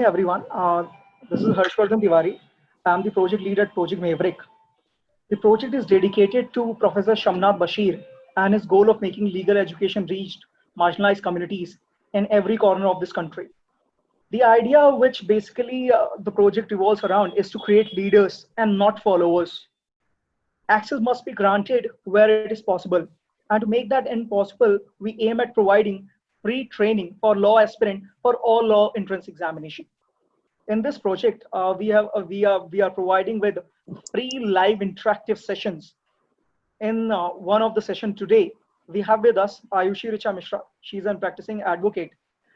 evening, everyone. This is Harshvardhan Tiwari. I'm the project lead at Project Maverick. The project is dedicated to Professor Shamnath Bashir and his goal of making legal education reach marginalized communities in every corner of this country. The idea which basically the project revolves around is to create leaders and not followers. Access must be granted where it is possible. And to make that end possible, we aim at providing free training for law aspirant for all law entrance examination. In this project, we are providing with free live interactive sessions. In one of the session today, we have with us Ayushi Richa Mishra. She's a practicing advocate,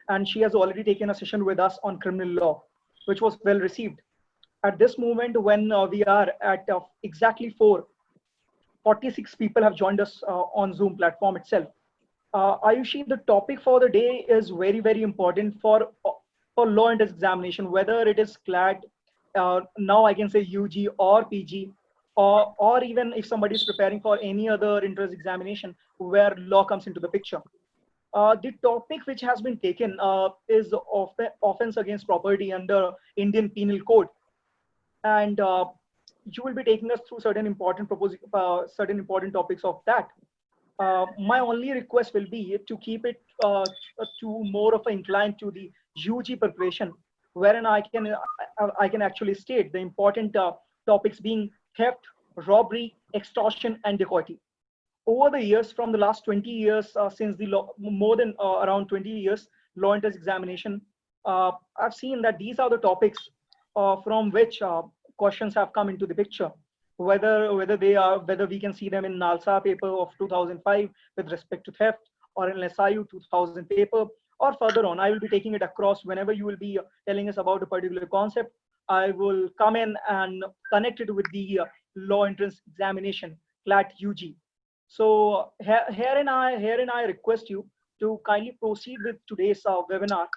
and she has already taken a session with us on criminal law, which was well received. At this moment, when we are at exactly 46 people have joined us on Zoom platform itself. Ayushi, the topic for the day is very, very important for law entrance examination, whether it is CLAT, now I can say UG or PG, or even if somebody is preparing for any other entrance examination where law comes into the picture. The topic which has been taken is offense against property under Indian Penal Code, and you will be taking us through certain important topics of that. My only request will be to keep it to more of an incline to the UG preparation, wherein I can actually state the important topics being theft, robbery, extortion, and dacoity. Over the years, from the last 20 years, since the law, more than around 20 years, law entrance examination, I've seen that these are the topics from which questions have come into the picture. Whether we can see them in NALSA paper of 2005 with respect to theft, or in SIU 2000 paper, or further on. I will be taking it across whenever you will be telling us about a particular concept. I will come in and connect it with the law entrance examination, CLAT UG. So herein I request you to kindly proceed with today's webinar,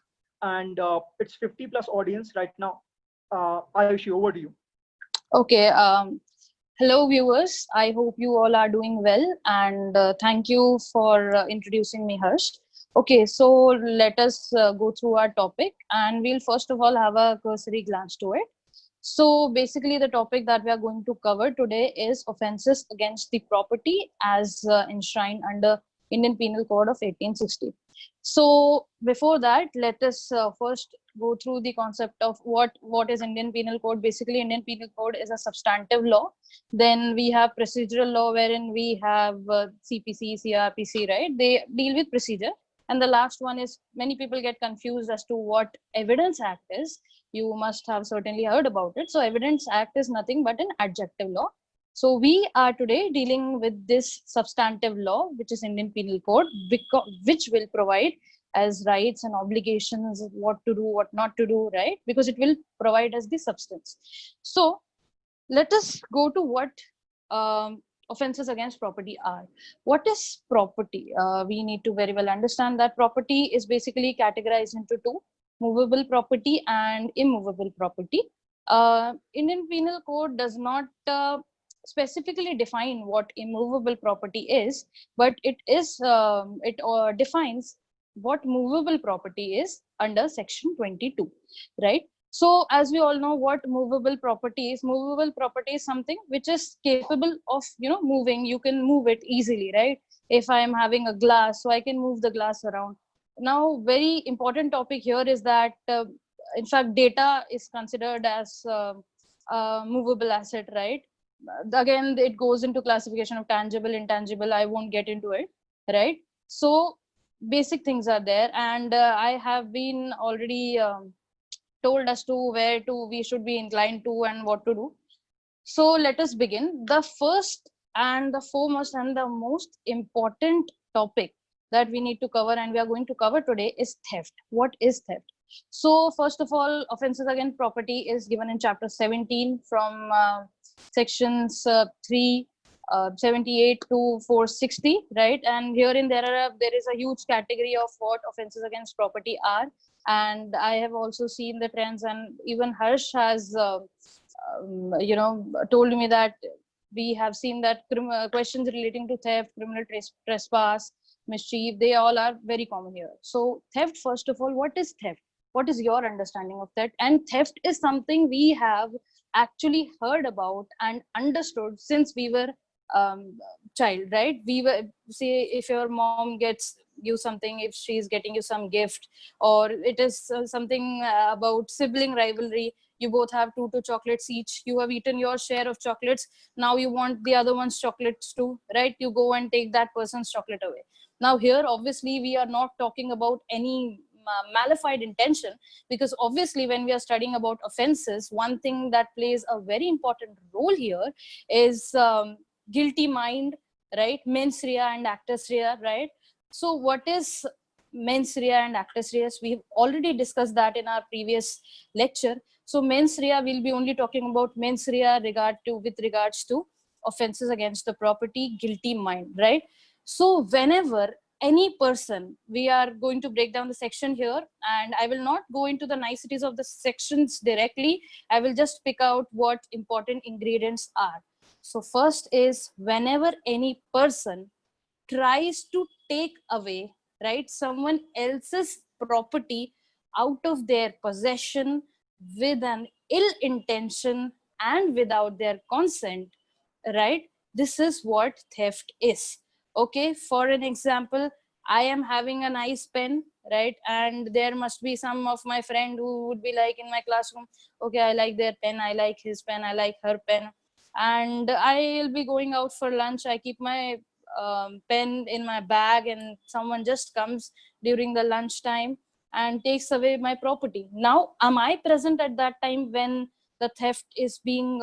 and it's 50 plus audience right now. Ayushi, over to you. Okay. Hello, viewers. I hope you all are doing well, and thank you for introducing me, Harsh. Okay, so let us go through our topic, and we'll first of all have a cursory glance to it. So basically, the topic that we are going to cover today is offences against the property as enshrined under Indian Penal Code of 1860. So before that, let us first go through the concept of what is Indian Penal Code. Basically, Indian Penal Code is a substantive law. Then we have procedural law, wherein we have CPC, CRPC, right? They deal with procedure. And the last one is, many people get confused as to what Evidence Act is. You must have certainly heard about it. So Evidence Act is nothing but an adjective law. So we are today dealing with this substantive law, which is Indian Penal Code, which will provide as rights and obligations, what to do, what not to do, right? Because it will provide us the substance. So let us go to what offences against property are. What is property? We need to very well understand that property is basically categorized into two: movable property and immovable property. Indian Penal Code does not specifically define what immovable property is, but it defines what movable property is under section 22, right? So as we all know, what movable property is something which is capable of moving. You can move it easily, right? If I am having a glass, so I can move the glass around. Now, very important topic here is that in fact data is considered as a movable asset, right? Again, it goes into classification of tangible, intangible. I won't get into it, right? So basic things are there, and I have been already told as to where we should be inclined to and what to do. So let us begin. The first and the foremost and the most important topic that we need to cover, and we are going to cover today, is theft. What is theft? So first of all, offences against property is given in chapter 17 from sections 378 to 460, right? And herein there is a huge category of what offences against property are. And I have also seen the trends, and even Harsh has told me that we have seen that questions relating to theft, criminal trespass, mischief, they all are very common here. So theft, first of all, what is theft? What is your understanding of that? And theft is something we have actually heard about and understood since we were child, right? We were, say, if your mom gets you something, if she's getting you some gift, or it is something about sibling rivalry, you both have two chocolates each, you have eaten your share of chocolates, now you want the other one's chocolates too, right? You go and take that person's chocolate away. Now here obviously we are not talking about any malified intention, because obviously when we are studying about offenses, one thing that plays a very important role here is guilty mind, right? Mens rea and actus rea, right? So what is mens rea and actus reus? We've already discussed that in our previous lecture. So mens rea, we'll be only talking about mens rea with regards to offenses against the property, guilty mind, right? So whenever any person, we are going to break down the section here, and I will not go into the niceties of the sections directly. I will just pick out what important ingredients are. So first is, whenever any person tries to take away, right, someone else's property out of their possession with an ill intention and without their consent, right, this is what theft is. Okay, for an example, I am having a nice pen, right, and there must be some of my friend who would be like in my classroom, okay, I like their pen, I like his pen, I like her pen, and I'll be going out for lunch, I keep my pen in my bag, and someone just comes during the lunch time and takes away my property. Now am I present at that time when the theft is being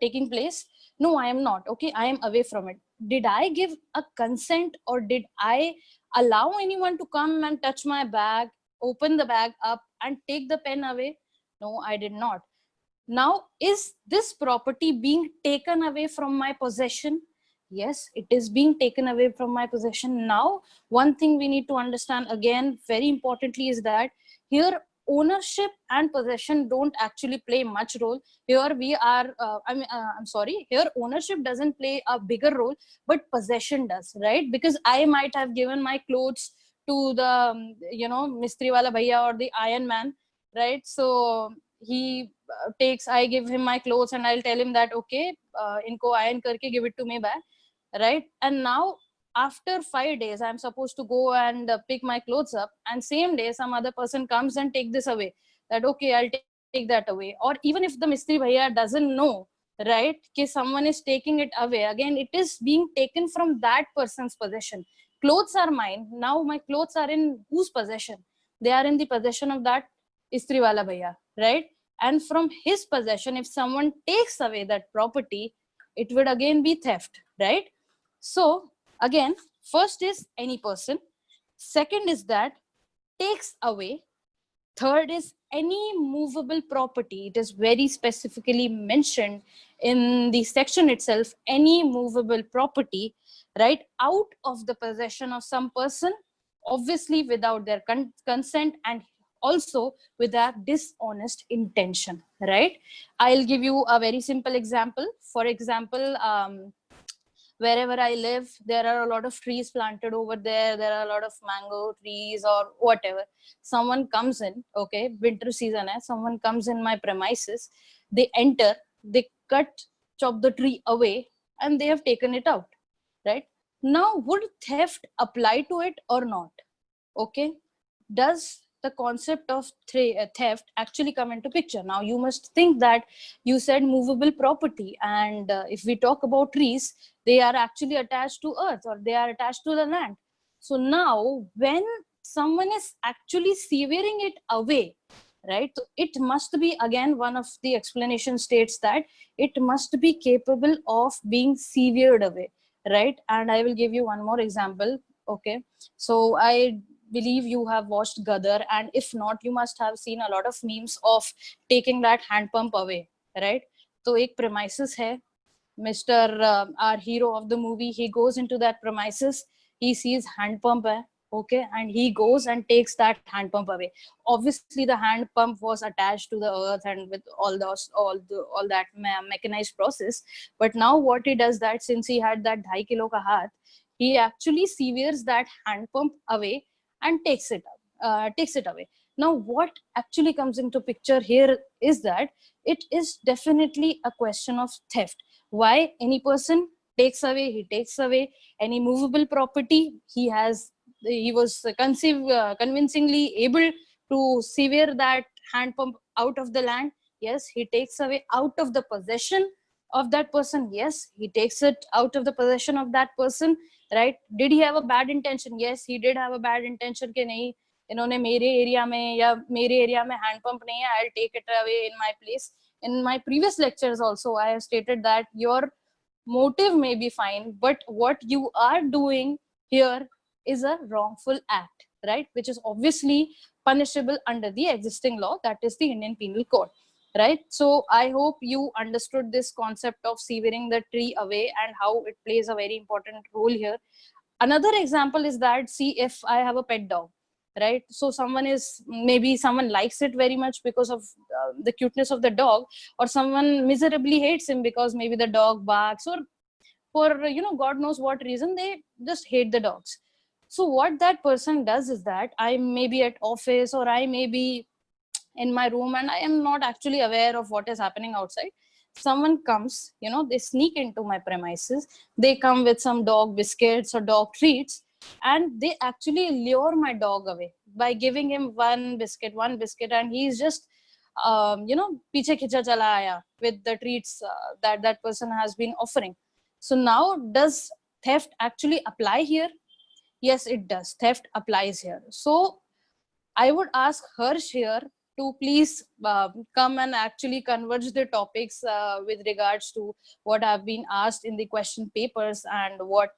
taking place? No, I am not. Okay, I am away from it. Did I give a consent, or did I allow anyone to come and touch my bag, open the bag up and take the pen away? No, I did not. Now, is this property being taken away from my possession? Yes, it is being taken away from my possession. Now, one thing we need to understand again, very importantly, is that here ownership and possession don't actually play much role. Here we are, I'm sorry, here ownership doesn't play a bigger role, but possession does, right? Because I might have given my clothes to the, Mistri wala bhaiya or the iron man, right? So he takes, I give him my clothes and I'll tell him that, okay, inko iron karke give it to me back, right? And now after 5 days I'm supposed to go and pick my clothes up, and same day some other person comes and take this away, that okay, I'll take that away. Or even if the mistri bhaiya doesn't know, right, कि someone is taking it away, again it is being taken from that person's possession. Clothes are mine, now my clothes are in whose possession? They are in the possession of that istri wala bhaiya, right? And from his possession, if someone takes away that property, it would again be theft, right? So again, first is any person, second is that takes away, third is any movable property. It is very specifically mentioned in the section itself, any movable property, right, out of the possession of some person, obviously without their consent, and also with a dishonest intention, right? I'll give you a very simple example. For example, wherever I live, there are a lot of trees planted over there. There are a lot of mango trees or whatever. Someone comes in, okay, winter season hai, someone comes in my premises, they enter, they chop the tree away, and they have taken it out, right? Now, would theft apply to it or not? Okay, does the concept of theft actually come into picture? Now you must think that you said movable property, and if we talk about trees, they are actually attached to earth, or they are attached to the land. So now when someone is actually severing it away, right, so it must be, again, one of the explanation states that it must be capable of being severed away, right? And I will give you one more example. Okay, so I believe you have watched Gadar, and if not, you must have seen a lot of memes of taking that hand pump away, right? So एक premises है, Mr. Our hero of the movie, he goes into that premises, he sees hand pump hai, okay, and he goes and takes that hand pump away. Obviously, the hand pump was attached to the earth and with all that mechanized process. But now what he does, that since he had that 2.5 kilo ka haath, he actually severs that hand pump away and takes it away. Now, what actually comes into picture here is that it is definitely a question of theft. Why? Any person takes away, he takes away any movable property. He was convincingly able to sever that hand pump out of the land. Yes, he takes away out of the possession of that person. Yes, he takes it out of the possession of that person, right? Did he have a bad intention? Yes, he did have a bad intention कि नहीं, इन्होंने मेरे area में या मेरे area में hand pump नहीं है, I'll take it away in my place. In my previous lectures also, I have stated that your motive may be fine, but what you are doing here is a wrongful act, right? Which is obviously punishable under the existing law, that is the Indian Penal Code, right? So I hope you understood this concept of severing the tree away and how it plays a very important role here. Another example is that, see, if I have a pet dog, right? So maybe someone likes it very much because of the cuteness of the dog, or someone miserably hates him because maybe the dog barks, or for god knows what reason, they just hate the dogs. So what that person does is that I may be at office, or I may be in my room, and I am not actually aware of what is happening outside. Someone comes, they sneak into my premises, they come with some dog biscuits or dog treats, and they actually lure my dog away by giving him one biscuit, and he's just piche khicha chala aaya with the treats that person has been offering. So now, does theft actually apply here? Yes, it does. Theft applies here. So I would ask Harsh here to please come and actually converge the topics with regards to what have been asked in the question papers and what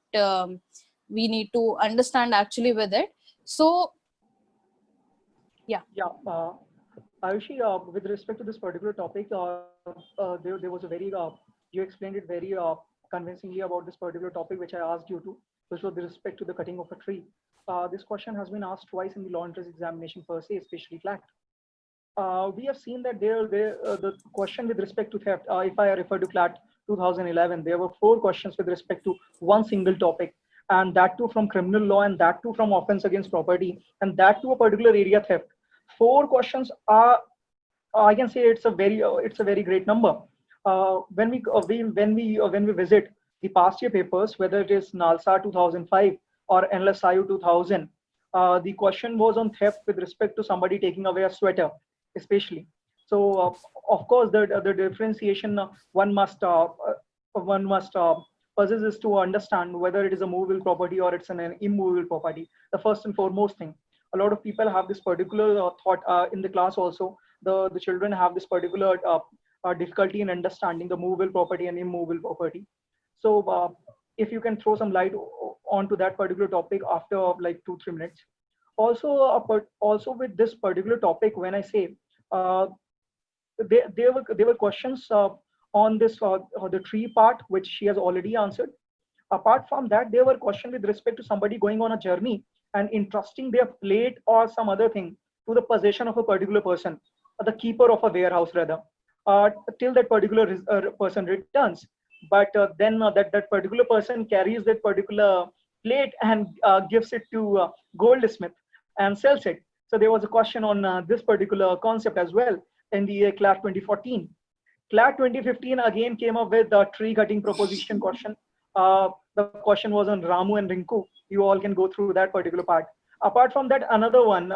we need to understand actually with it. So, yeah. Yeah, Ayushi, with respect to this particular topic, there was a very, you explained it very convincingly about this particular topic, which I asked you to, which was with respect to the cutting of a tree. This question has been asked twice in the law entrance examination per se, especially CLAT. We have seen that the question with respect to theft, if I refer to CLAT 2011, there were 4 questions with respect to one single topic, and that too from criminal law, and that too from offense against property, and that too a particular area theft. 4 questions are, I can say it's a very great number. When we visit the past year papers, whether it is NALSA 2005 or NLSIU 2000, the question was on theft with respect to somebody taking away a sweater, especially. So of course, the differentiation one must possess is to understand whether it is a movable property or it's an immovable property. The first and foremost thing. A lot of people have this particular thought in the class also. The children have this particular difficulty in understanding the movable property and immovable property. So if you can throw some light onto that particular topic after like 2-3 minutes. Also with this particular topic, when I say there were questions on this the tree part, which she has already answered. Apart from that, there were questions with respect to somebody going on a journey and entrusting their plate or some other thing to the possession of a particular person, the keeper of a warehouse rather, till that particular person returns. But then that particular person carries that particular plate and gives it to goldsmith and sells it. So there was a question on this particular concept as well in the CLAT 2014. CLAT 2015 again came up with the tree cutting proposition question. The question was on Ramu and Rinku. You all can go through that particular part. Apart from that, another one,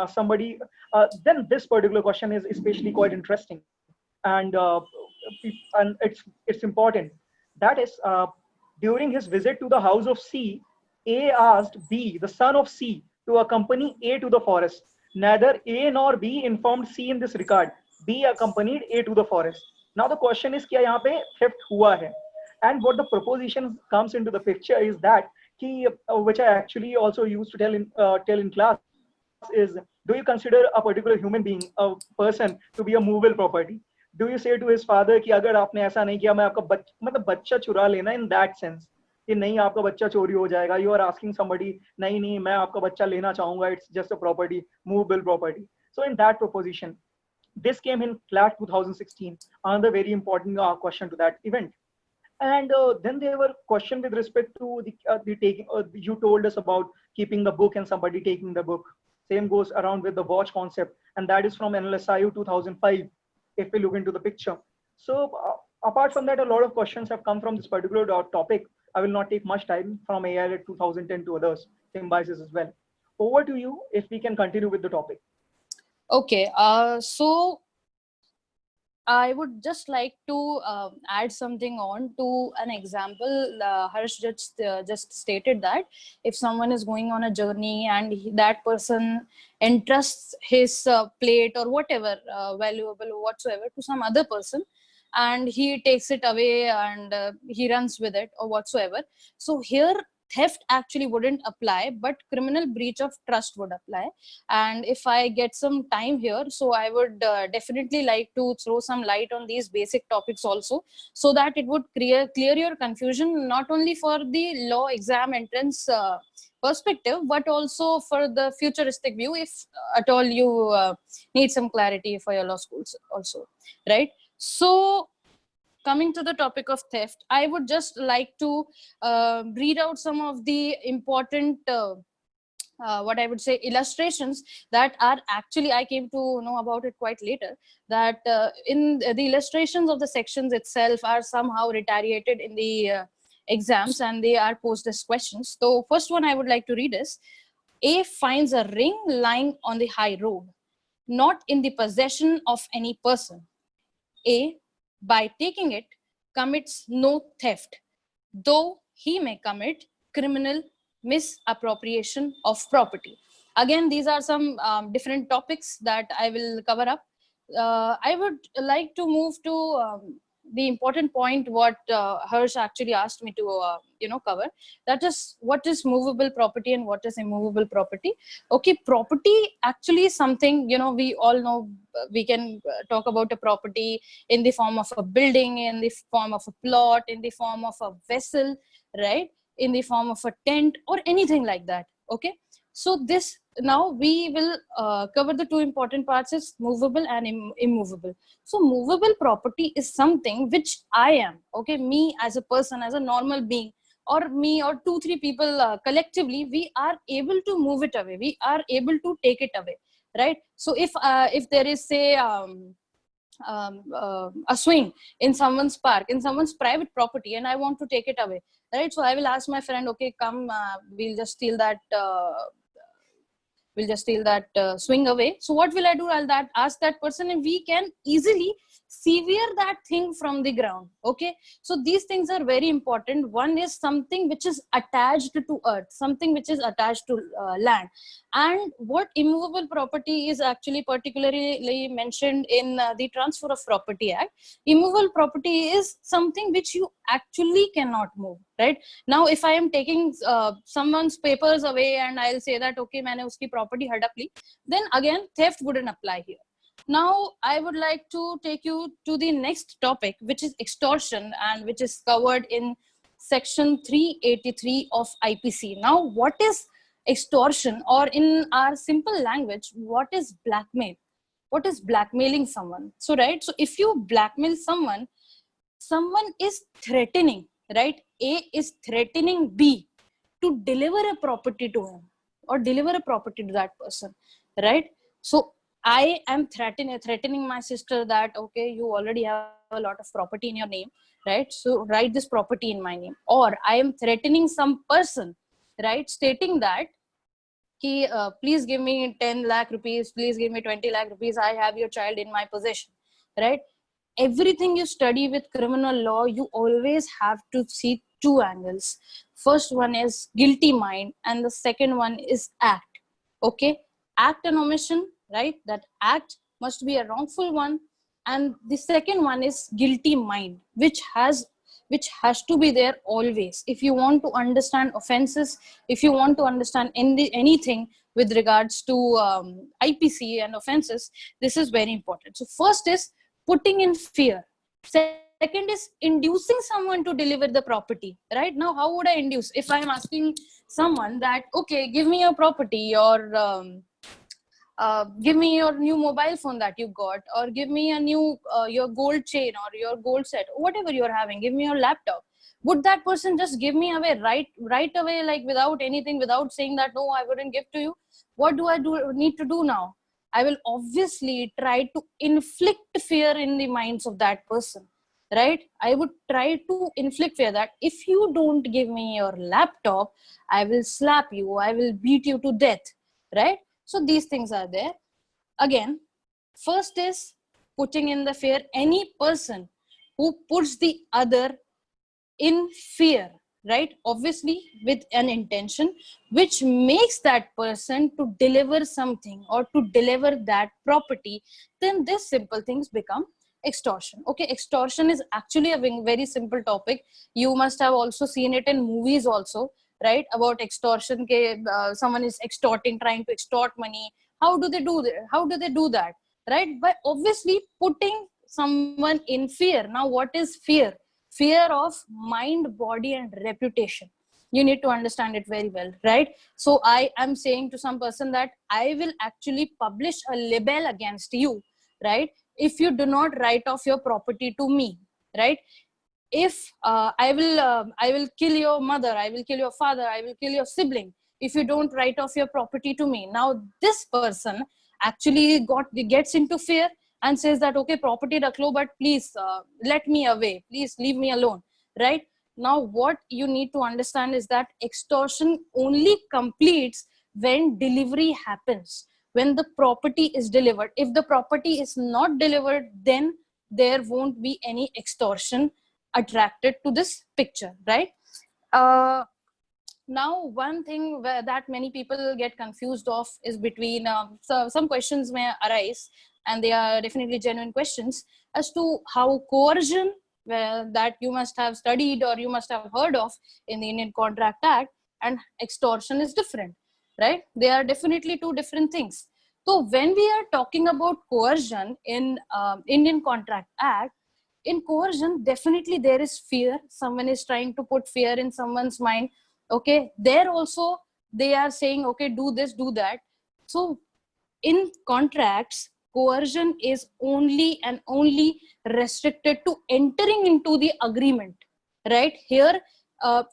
then this particular question is especially quite interesting, and it's important. That is, during his visit to the house of C, A asked B, the son of C, to accompany A to the forest. Neither A nor B informed C in this regard. B accompanied A to the forest. Now the question is, क्या यहाँ पे theft हुआ है? And what the proposition comes into the picture is that which I actually also used to tell in class is, do you consider a particular human being, a person, to be a movable property? Do you say to his father कि अगर आपने ऐसा नहीं किया मैं आपका मतलब बच्चा चुरा लेना in that sense कि नहीं आपका बच्चा चोरी हो जाएगा? You are asking somebody, नहीं मैं आपका बच्चा लेना चाहूंगा, it's just a property, movable property. So in that proposition, this came in CLAT 2016, another very important question to that event. And then there were questions with respect to the taking. You told us about keeping the book and somebody taking the book. Same goes around with the watch concept, and that is from NLSIU 2005, if we look into the picture. So apart from that, a lot of questions have come from this particular topic. I will not take much time from AI 2010 to others, Symbiosis as well. Over to you, if we can continue with the topic. Okay, so I would just like to add something on to an example. Harsh just stated that if someone is going on a journey and that person entrusts his plate or whatever valuable whatsoever to some other person, and he takes it away and he runs with it or whatsoever. So here theft actually wouldn't apply, but criminal breach of trust would apply. And if I get some time here, so I would definitely like to throw some light on these basic topics also, so that it would clear your confusion, not only for the law exam entrance perspective, but also for the futuristic view, if at all you need some clarity for your law schools also, right? So coming to the topic of theft, I would just like to read out some of the important what I would say illustrations that are actually, I came to know about it quite later, that in the illustrations of the sections itself are somehow retaliated in the exams, and they are posed as questions. So first one I would like to read is: A finds a ring lying on the high road, not in the possession of any person. A, by taking it, commits no theft, though he may commit criminal misappropriation of property. Again, these are some different topics that I will cover up. I would like to move to the important point what Harsh actually asked me to cover. That is, what is movable property and what is immovable property. Okay, property actually is something, we all know. We can talk about a property in the form of a building, in the form of a plot, in the form of a vessel, right, in the form of a tent or anything like that. Okay, so this, now we will cover the two important parts, is movable and immovable. So movable property is something which I am, okay, me as a person, as a normal being, or me or 2-3 people collectively, we are able to move it away, we are able to take it away, right? So if there is, say, a swing in someone's park, in someone's private property, and I want to take it away, right? So I will ask my friend, okay, come, we'll just steal that swing away. So what will I do? I'll ask that person, and we can easily sever that thing from the ground. Okay, so these things are very important. One is something which is attached to earth, something which is attached to land. And what immovable property is actually particularly mentioned in the Transfer of Property Act. Immovable property is something which you actually cannot move, right? Now if I am taking someone's papers away and I'll say that, okay, maine uski property hadap li, then again theft wouldn't apply here. Now I would like to take you to the next topic, which is extortion, and which is covered in section 383 of IPC. Now what is extortion, or in our simple language, what is blackmail? What is blackmailing someone? So right, so if you blackmail someone, someone is threatening, right? A is threatening B to deliver a property to him or deliver a property to that person, right? So I am threatening my sister that, okay, you already have a lot of property in your name, right? So write this property in my name. Or I am threatening some person, right, stating that, please give me 10 lakh rupees, please give me 20 lakh rupees, I have your child in my possession, right? Everything you study with criminal law, you always have to see two angles. First one is guilty mind, and the second one is act. Okay, act and omission, right? That act must be a wrongful one, and the second one is guilty mind, which has to be there always. If you want to understand offenses, if you want to understand anything with regards to IPC and offenses, this is very important. So first is putting in fear. Second is inducing someone to deliver the property, right? Now how would I induce? If I am asking someone that, okay, give me your property, or give me your new mobile phone that you got, or give me a new your gold chain or your gold set, whatever you're having, give me your laptop. would that person just give me away right away, like without anything, without saying that no, I wouldn't give to you? What do I need to do now? I will obviously try to inflict fear in the minds of that person, right? I would try to inflict fear that if you don't give me your laptop, I will slap you, I will beat you to death, right? So these things are there. Again, first is putting in the fear. Any person who puts the other in fear, right, obviously with an intention which makes that person to deliver something or to deliver that property, then this simple things become extortion. Okay, extortion is actually a very simple topic. You must have also seen it in movies also, right, about extortion. Someone is extorting, trying to extort money. How do they do that? How do they do that? Right, by obviously putting someone in fear. Now what is fear? Fear of mind, body, and reputation. You need to understand it very well, right? So I am saying to some person that I will actually publish a libel against you, right, if you do not write off your property to me, right? If I will kill your mother, I will kill your father, I will kill your sibling if you don't write off your property to me. Now this person actually gets into fear and says that okay, property rakh lo, but please let me away, please leave me alone, right? Now what you need to understand is that extortion only completes when delivery happens, when the property is delivered. If the property is not delivered, then there won't be any extortion attracted to this picture, right? uh, Now one thing that many people get confused of is between so some questions may arise, and they are definitely genuine questions, as to how coercion, that you must have studied or you must have heard of in the Indian Contract Act, and extortion is different, right? They are definitely two different things. So when we are talking about coercion in Indian Contract Act, in coercion definitely there is fear. Someone is trying to put fear in someone's mind. Okay, there also they are saying okay, do this, do that. So in contracts, coercion is only and only restricted to entering into the agreement, right? Here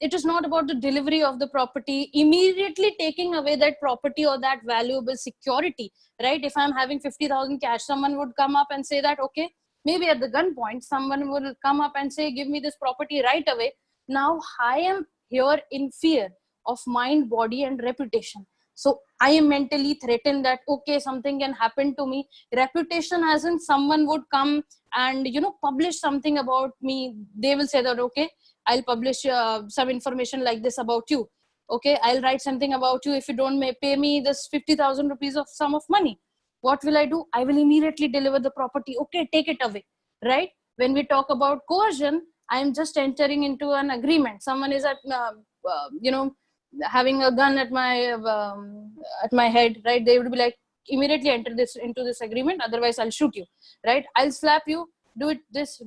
it is not about the delivery of the property, immediately taking away that property or that valuable security, right? If I'm having 50,000 cash, someone would come up and say that okay, maybe at the gunpoint someone will come up and say give me this property right away. Now I am here in fear of mind, body, and reputation. So I am mentally threatened that okay, something can happen to me. Reputation, as in someone would come and publish something about me. They will say that okay, I'll publish some information like this about you. Okay, I'll write something about you if you don't pay me this 50,000 rupees of sum of money. What will I do? I will immediately deliver the property. Okay, take it away, right? When we talk about coercion, I am just entering into an agreement. Someone is having a gun at my head, right? They would be like, immediately enter this into this agreement, otherwise I'll shoot you, right? I'll slap you, do this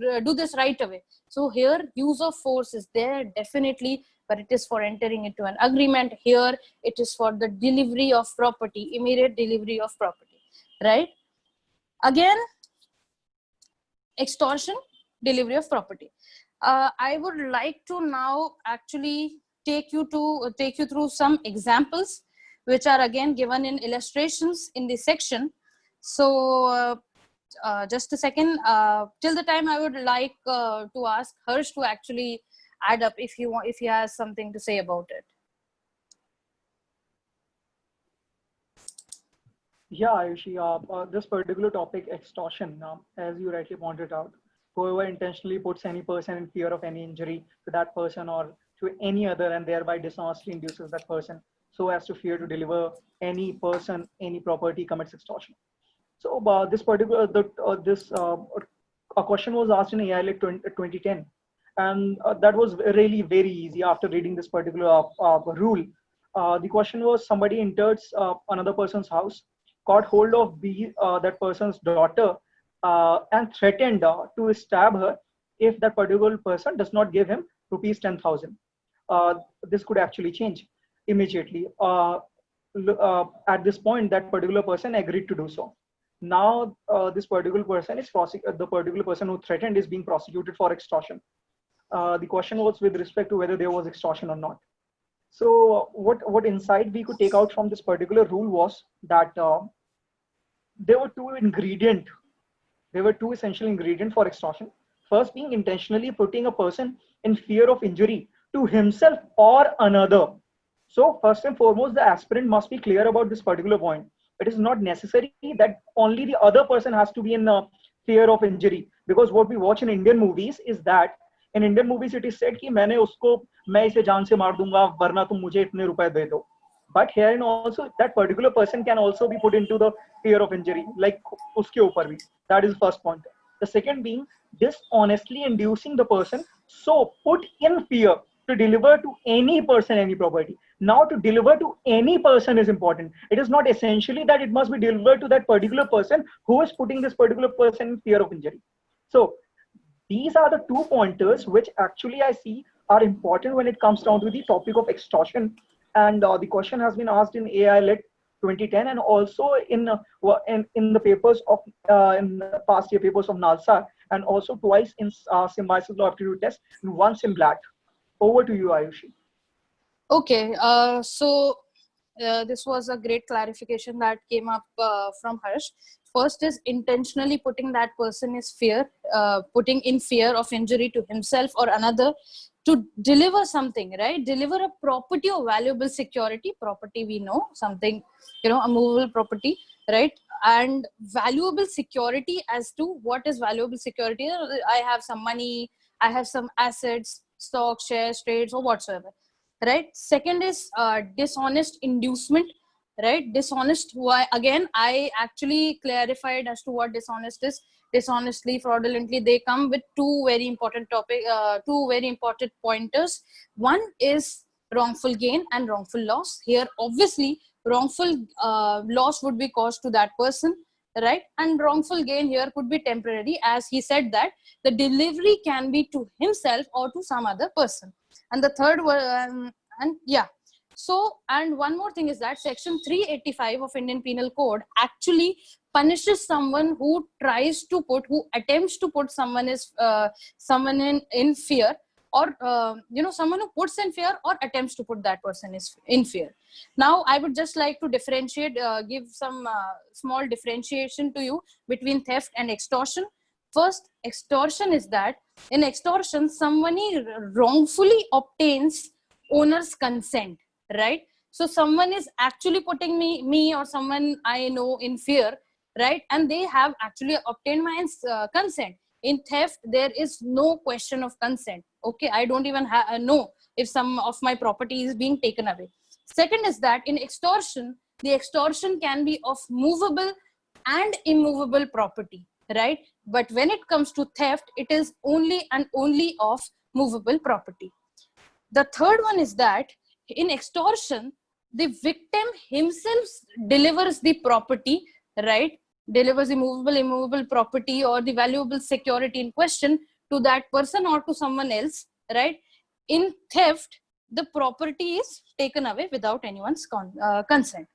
right away. So here use of force is there definitely, but it is for entering into an agreement. Here it is for the delivery of property, immediate delivery of property, right? Again, extortion, delivery of property. I would like to now actually take you through some examples which are again given in illustrations in this section. So just a second, till the time I would like to ask Harsh to actually add up if he has something to say about it. Yeah, Ayushi, this particular topic, extortion, as you rightly pointed out, whoever intentionally puts any person in fear of any injury to that person or to any other and thereby dishonestly induces that person so as to fear to deliver any person, any property, commits extortion. So this particular, a question was asked in AI Lit 2010, and that was really very easy after reading this particular rule. The question was somebody enters another person's house, caught hold of that person's daughter, and threatened to stab her if that particular person does not give him rupees 10,000. This could actually change immediately. At this point, that particular person agreed to do so. Now, this particular person is the particular person who threatened is being prosecuted for extortion. the question was with respect to whether there was extortion or not. So what insight we could take out from this particular rule was that there were two essential ingredients for extortion. First being intentionally putting a person in fear of injury to himself or another. So first and foremost, the aspirant must be clear about this particular point. It is not necessary that only the other person has to be in fear of injury, because what we watch in Indian movies is that in Indian movies it is said कि मैं इसे जान से मार दूंगा वरना तुम मुझे इतने रुपए दे दो. But herein also that particular person can also be put into the fear of injury, like uske upar bhi. That is the first point. The second being dishonestly inducing the person so put in fear to deliver to any person any property. Now to deliver to any person is important. It is not essentially that it must be delivered to that particular person who is putting this particular person in fear of injury. So these are the 2 pointers which actually I see are important when it comes down to the topic of extortion. And the question has been asked in AI Lit 2010 and also in the papers of in the past year papers of NALSA, and also twice in Symbiosis Law Aptitude Test and once in BLAT. Over to you, Ayushi. Okay, this was a great clarification that came up from Harsh. First is intentionally putting that person is fear, putting in fear of injury to himself or another to deliver something, right? Deliver a property or valuable security. Property, we know, something, a movable property, right? And valuable security, as to what is valuable security. I have some money, I have some assets, stock, shares, trades, or whatsoever, right? Second is dishonest inducement, right? Dishonest, why, again, I actually clarified as to what dishonest is. Dishonestly, fraudulently, they come with two very important pointers. One is wrongful gain and wrongful loss. Here obviously wrongful loss would be caused to that person, right? And wrongful gain here could be temporary, as he said that the delivery can be to himself or to some other person. And the third one, and yeah, so, and one more thing is that section 385 of Indian Penal Code actually punishes someone who attempts to put someone in fear, or someone who puts in fear or attempts to put that person is in fear. Now I would just like to differentiate, give some small differentiation to you between theft and extortion. First, extortion is that in extortion somebody wrongfully obtains owner's consent, right? So someone is actually putting me or someone I know in fear, right? And they have actually obtained my consent. In theft, there is no question of consent. Okay, I don't even know if some of my property is being taken away. Second is that in extortion, the extortion can be of movable and immovable property, right? But when it comes to theft, it is only and only of movable property. The third one is that in extortion, the victim himself delivers the property, right? Delivers the movable, immovable property or the valuable security in question to that person or to someone else, right? In theft, the property is taken away without anyone's consent.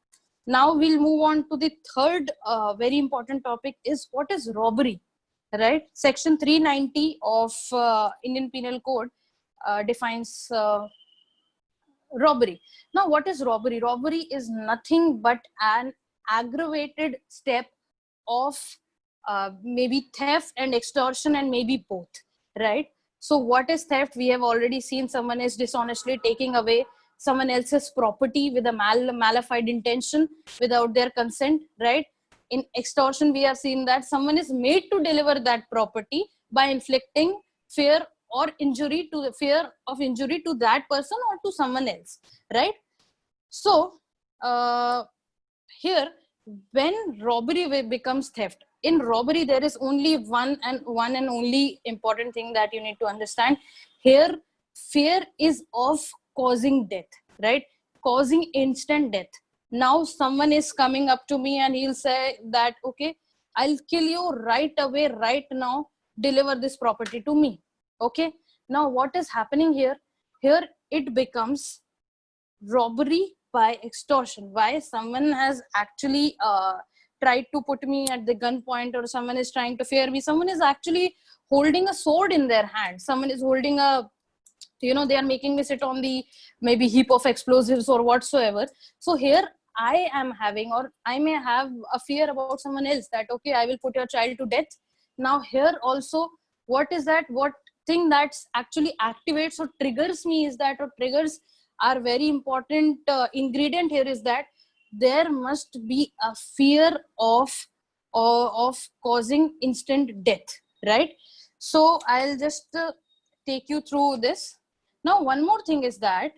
Now we'll move on to the third very important topic is what is robbery, right? Section 390 of Indian Penal Code defines robbery. Now, what is robbery? Robbery is nothing but an aggravated step of maybe theft and extortion, and maybe both, right? So what is theft? We have already seen someone is dishonestly taking away someone else's property with a malified intention without their consent, right? In extortion, we have seen that someone is made to deliver that property by inflicting fear or injury to the fear of injury to that person or to someone else, right? So here, when robbery becomes theft, in robbery there is only one and only important thing that you need to understand. Here, fear is of causing death, right? Causing instant death. Now someone is coming up to me and he'll say that, okay, I'll kill you right away, right now, deliver this property to me. Okay, now what is happening here? Here it becomes robbery by extortion. Why? Someone has actually tried to put me at the gunpoint, or someone is trying to fear me, someone is actually holding a sword in their hand, someone is holding a, they are making me sit on the maybe heap of explosives or whatsoever. So here I am having, or I may have a fear about someone else, that okay, I will put your child to death. Now here also, what is that, what thing that actually activates or triggers me is that, or triggers are very important ingredient here, is that there must be a fear of causing instant death, right? So I'll just take you through this. Now one more thing is that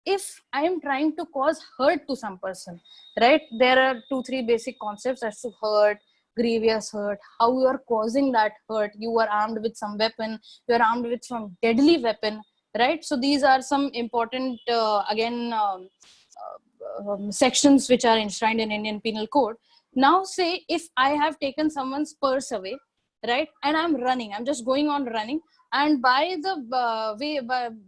if I am trying to cause hurt to some person, right, there are 2-3 basic concepts as to hurt, grievous hurt, how you are causing that hurt. You are armed with some weapon, you are armed with some deadly weapon, right? So these are some important sections which are enshrined in Indian Penal Code. Now say if I have taken someone's purse away, right, and I'm running, I'm just going on running, and by the way,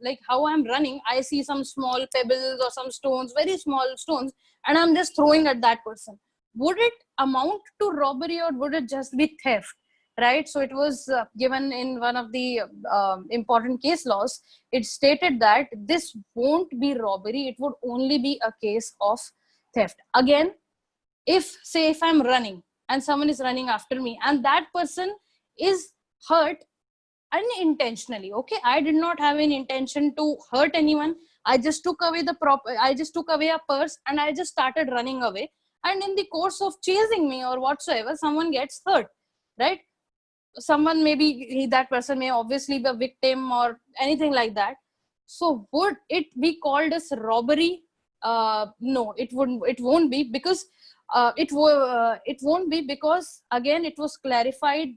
like how I'm running, I see some small pebbles or some stones, very small stones, and I'm just throwing at that person. Would it amount to robbery, or would it just be theft? Right? So it was given in one of the important case laws. It stated that this won't be robbery, it would only be a case of theft. Again, if say if I'm running and someone is running after me and that person is hurt unintentionally, okay, I did not have any intention to hurt anyone, I just took away a purse and I just started running away, and in the course of chasing me or whatsoever, someone gets hurt, right? Someone, maybe that person may obviously be a victim or anything like that. So would it be called as robbery? No, it won't be, because it won't be, because again it was clarified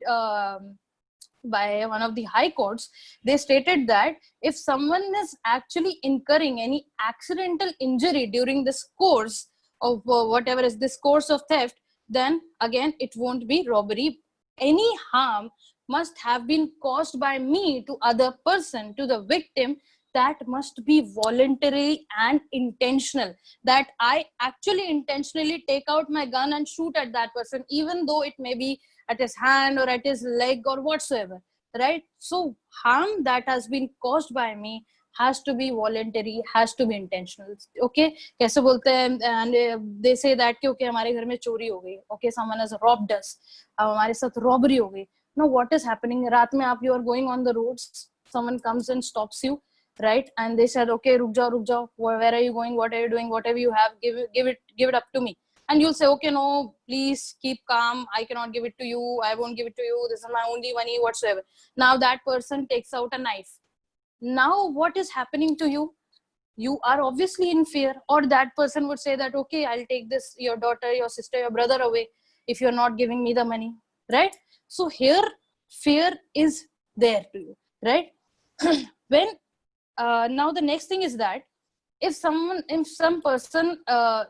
by one of the high courts. They stated that if someone is actually incurring any accidental injury during this course of whatever is this course of theft, then again it won't be robbery. Any harm must have been caused by me to other person, to the victim, that must be voluntary and intentional, that I actually intentionally take out my gun and shoot at that person, even though it may be at his hand or at his leg or whatsoever, right? So harm that has been caused by me has to be voluntary, has to be intentional. Okay, कैसे बोलते हैं, and they say that कि okay हमारे घर में चोरी हो गई, okay, someone has robbed us, हमारे साथ robbery हो गई. Now what is happening, रात में आप, you are going on the roads, someone comes and stops you, right, and they said okay रुक जाओ, where are you going, what are you doing, whatever you have, give it up to me. And you'll say okay, no, please keep calm, I cannot give it to you, I won't give it to you, this is my only money whatsoever. Now that person takes out a knife. Now what is happening to you? You are obviously in fear. Or that person would say that okay, I'll take this, your daughter, your sister, your brother away if you're not giving me the money, right? So here fear is there to you, right? When now the next thing is that if some person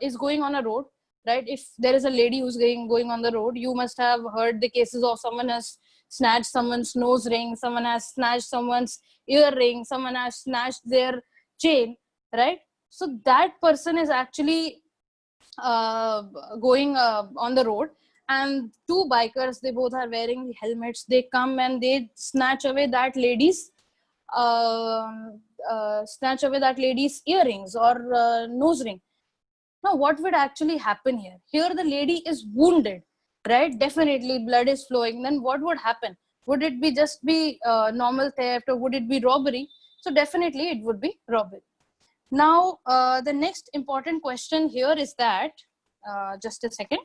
is going on a road, right, if there is a lady who's going on the road, you must have heard the cases of someone has snatched someone's nose ring, someone has snatched someone's earring, someone has snatched their chain, right? So that person is actually uh, going on the road, and two bikers, they both are wearing helmets, they come and they snatch away that lady's earrings or nose ring. Now what would actually happen here? Here the lady is wounded, right? Definitely blood is flowing. Then what would happen? Would it be just be normal theft, or would it be robbery? So definitely it would be robbery. Now the next important question here is that just a second.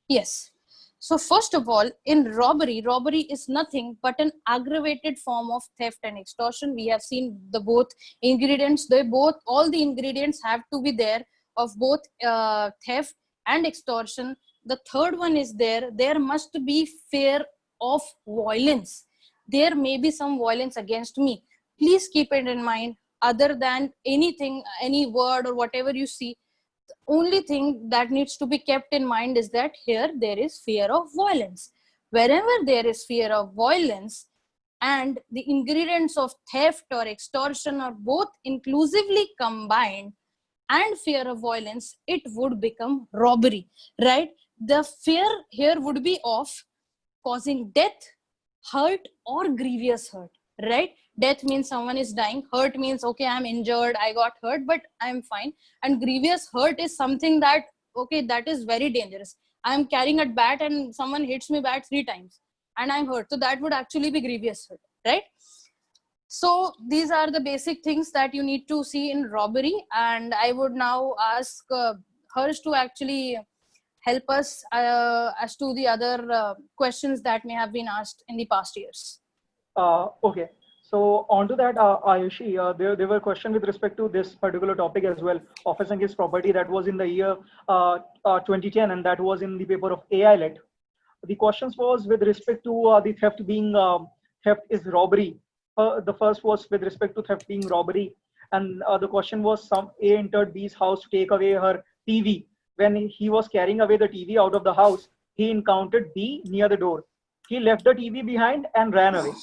Yes. So first of all, in robbery is nothing but an aggravated form of theft and extortion. We have seen the both ingredients. All the ingredients have to be there of both theft and extortion. The third one is there must be fear of violence. There may be some violence against me. Please keep it in mind. Other than anything, any word or whatever you see, only thing that needs to be kept in mind is that here there is fear of violence. Wherever there is fear of violence and the ingredients of theft or extortion are both inclusively combined, and fear of violence, it would become robbery, right? The fear here would be of causing death, hurt, or grievous hurt, right? Death means someone is dying, hurt means, okay, I'm injured, I got hurt, but I'm fine. And grievous hurt is something that, okay, that is very dangerous. I'm carrying a bat and someone hits me bat 3 times and I'm hurt. So that would actually be grievous hurt, right? So these are the basic things that you need to see in robbery. And I would now ask Harsh to actually help us as to the other questions that may have been asked in the past years. Okay. So onto that, Ayushi, there were questions with respect to this particular topic as well, office against property, that was in the year 2010, and that was in the paper of AILET. The questions was with respect to the theft being theft is robbery. The first was with respect to theft being robbery, and the question was some A entered B's house to take away her TV. When he was carrying away the TV out of the house, he encountered B near the door. He left the TV behind and ran away.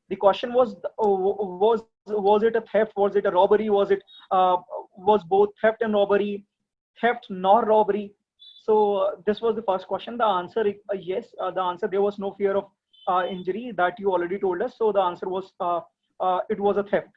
The question was was it a theft, was it a robbery, was both theft and robbery, theft nor robbery? So this was the first question. The answer is yes. The answer, there was no fear of injury, that you already told us. So the answer was it was a theft.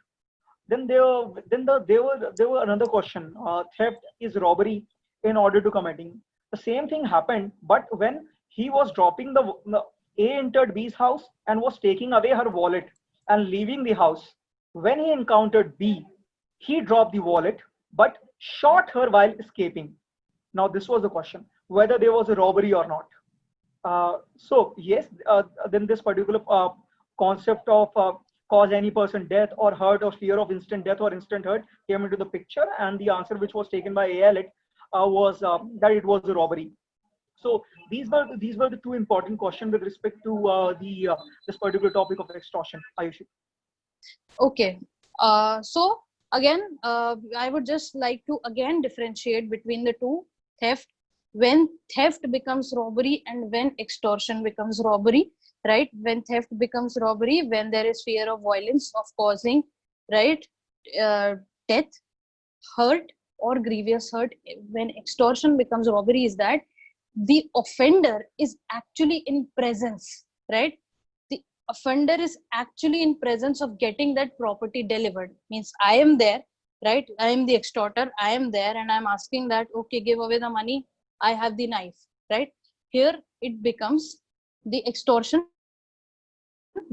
Then there were another question. Theft is robbery in order to committing. The same thing happened, but when he was dropping the A entered B's house and was taking away her wallet and leaving the house. When he encountered B, he dropped the wallet but shot her while escaping. Now this was the question, whether there was a robbery or not. So yes, then this particular concept of cause any person death or hurt or fear of instant death or instant hurt came into the picture, and the answer which was taken by AILET was that it was a robbery. So these were the two important questions with respect to this particular topic of extortion. Ayushi. Okay. So again, I would just like to again differentiate between the two: theft, when theft becomes robbery, and when extortion becomes robbery, right? When theft becomes robbery, when there is fear of violence of causing, right, death, hurt, or grievous hurt. When extortion becomes robbery, is that the offender is actually in presence, right? The offender is actually in presence of getting that property delivered. Means I am there, right? I am the extorter, I am there, and I'm asking that, okay, give away the money, I have the knife, right? Here it becomes, the extortion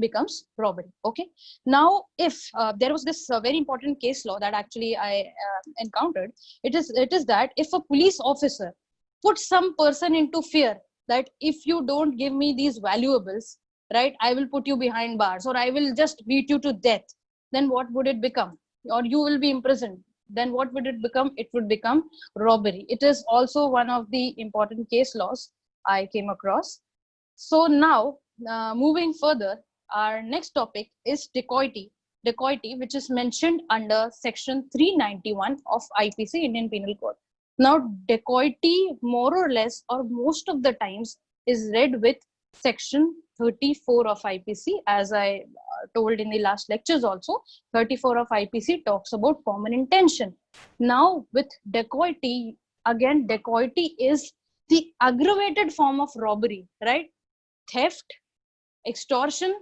becomes robbery. Okay. Now if there was this very important case law that actually I encountered, it is that if a police officer puts some person into fear that if you don't give me these valuables, right, I will put you behind bars, or I will just beat you to death, then what would it become? Or you will be imprisoned. Then what would it become? It would become robbery. It is also one of the important case laws I came across. So now, moving further, our next topic is dacoity. Dacoity, which is mentioned under section 391 of IPC, Indian Penal Code. Now, dacoity, more or less, or most of the times, is read with section 34 of IPC. As I told in the last lectures also, 34 of IPC talks about common intention. Now, with dacoity, again, dacoity is the aggravated form of robbery, right? Theft, extortion,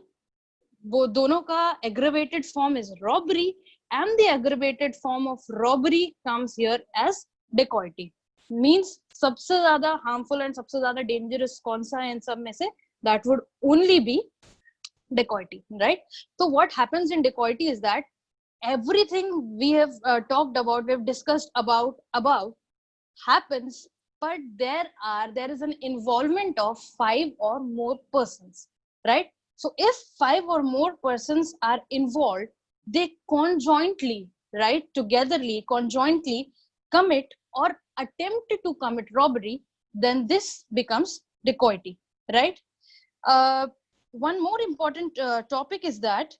वो दोनों का aggravated form is robbery, and the aggravated form of robbery comes here as dacoity. Means सबसे ज़्यादा harmful and सबसे ज़्यादा dangerous कौन सा है इन सब में से? That would only be dacoity, right? So what happens in dacoity is that everything we have talked about, we have discussed about happens, but there is an involvement of 5 or more persons, right? So if 5 or more persons are involved, they conjointly, right, togetherly, conjointly commit or attempt to commit robbery, then this becomes dacoity, right? One more important topic is that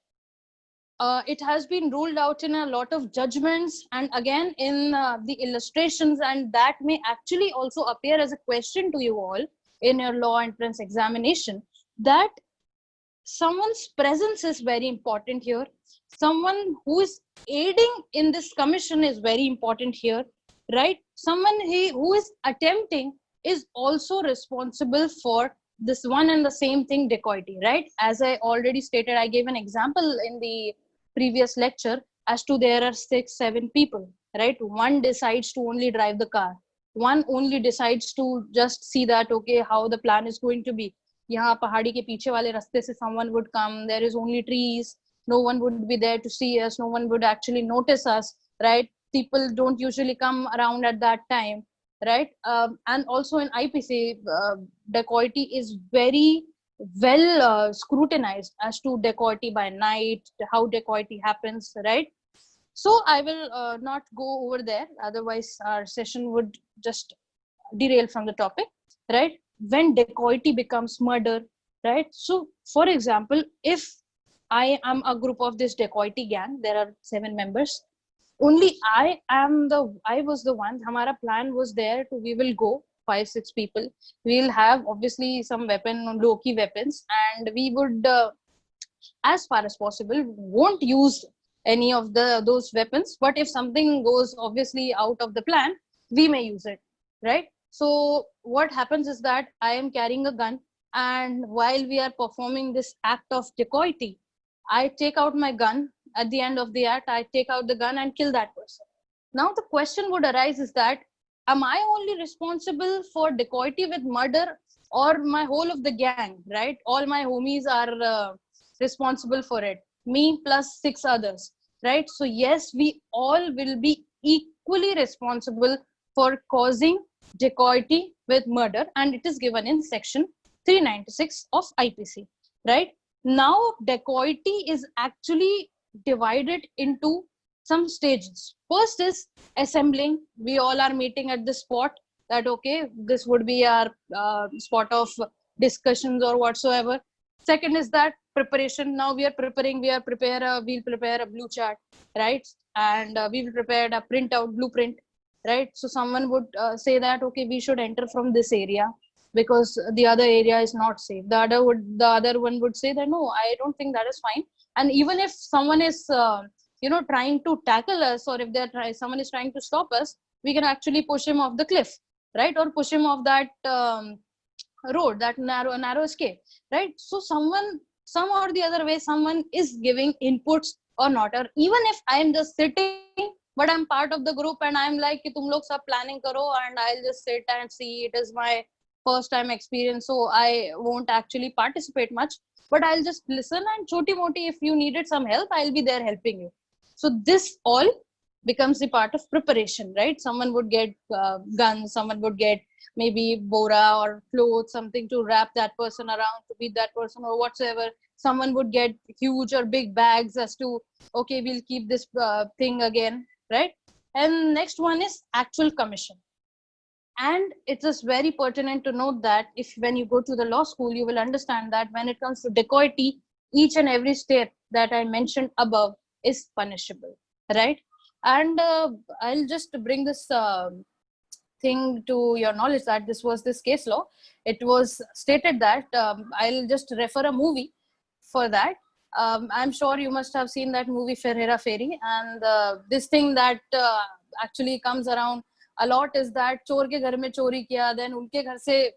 it has been ruled out in a lot of judgments and again in the illustrations, and that may actually also appear as a question to you all in your law entrance examination, that someone's presence is very important here. Someone who is aiding in this commission is very important here. right? Someone who is attempting is also responsible for this one and the same thing, dacoity, right? As I already stated, I gave an example in the previous lecture as to there are 6 7 people, right? One decides to only drive the car, one only decides to just see that okay how the plan is going to be. यहाँ पहाड़ी के पीछे वाले रास्ते से someone would come, there is only trees, no one would be there to see us, no one would actually notice us, right? People don't usually come around at that time, right? And also in IPC, dacoity is very well scrutinized as to dacoity by night, how dacoity happens, right? So I will not go over there, otherwise our session would just derail from the topic, right? When dacoity becomes murder, right? So for example, if I am a group of this dacoity gang, there are 7 members, only I was the one, hamara plan was there to, we will go 5 6 people, we'll have obviously some weapon, low key weapons, and we would as far as possible won't use any of those weapons, but if something goes obviously out of the plan, we may use it, right? So what happens is that I am carrying a gun, and while we are performing this act of dacoity, I take out my gun. At the end of the act, I take out the gun and kill that person. Now the question would arise is that, am I only responsible for dacoity with murder, or my whole of the gang, right? All my homies are responsible for it, me plus 6 others, right? So yes, we all will be equally responsible for causing dacoity with murder, and it is given in section 396 of IPC, right? Now dacoity is actually divided into some stages. First is assembling. We all are meeting at the spot that okay, this would be our spot of discussions or whatsoever. Second is that preparation. Now we are preparing, we'll prepare a blue chart, right? And we will prepare a printout blueprint, right? So someone would say that okay, we should enter from this area because the other area is not safe. The other one would say that no, I don't think that is fine. And even if someone is trying to tackle us, or if someone is trying to stop us, we can actually push him off the cliff, right? Or push him off that road, that narrow escape, right? So some or the other way, someone is giving inputs or not. Or even if I am just sitting, but I'm part of the group and I'm like कि तुम लोग सब planning करो, and I'll just sit and see. It is my first time experience, so I won't actually participate much, but I'll just listen, and choti moti, if you needed some help, I'll be there helping you. So this all becomes the part of preparation, right? Someone would get guns, someone would get maybe bora or clothes, something to wrap that person around, to beat that person or whatsoever. Someone would get huge or big bags as to okay, we'll keep this thing again, right? And next one is actual commission. And it is very pertinent to note that if when you go to the law school, you will understand that when it comes to dacoity, each and every step that I mentioned above is punishable, right? And I'll just bring this thing to your knowledge that this was this case law. It was stated that I'll just refer a movie for that. I'm sure you must have seen that movie Ferreira Ferry, and this thing that actually comes around a lot is that चोर के घर में चोरी किया, then उनके घर से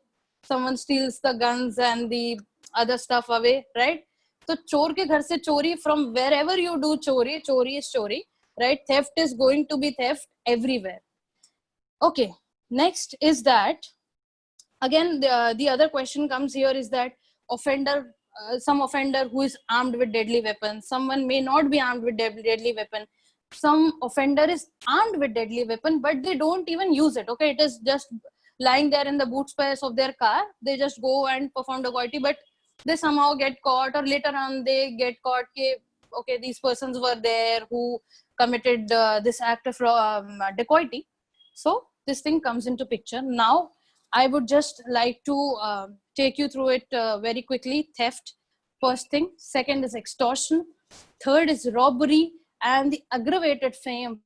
someone steals the guns and the other stuff away, right? So चोर के घर से चोरी, from wherever you do चोरी, चोरी is चोरी, right? Theft is going to be theft everywhere. Okay, next is that again the other question comes here is that offender, some offender who is armed with deadly weapon, someone may not be armed with deadly weapon. Some offender is armed with deadly weapon, but they don't even use it. Okay, it is just lying there in the boot space of their car. They just go and perform dacoity, but they somehow get caught, or later on they get caught. Okay, these persons were there who committed this act of dacoity. So this thing comes into picture. Now I would just like to take you through it very quickly. Theft, first thing. Second is extortion. Third is robbery. And the aggravated form,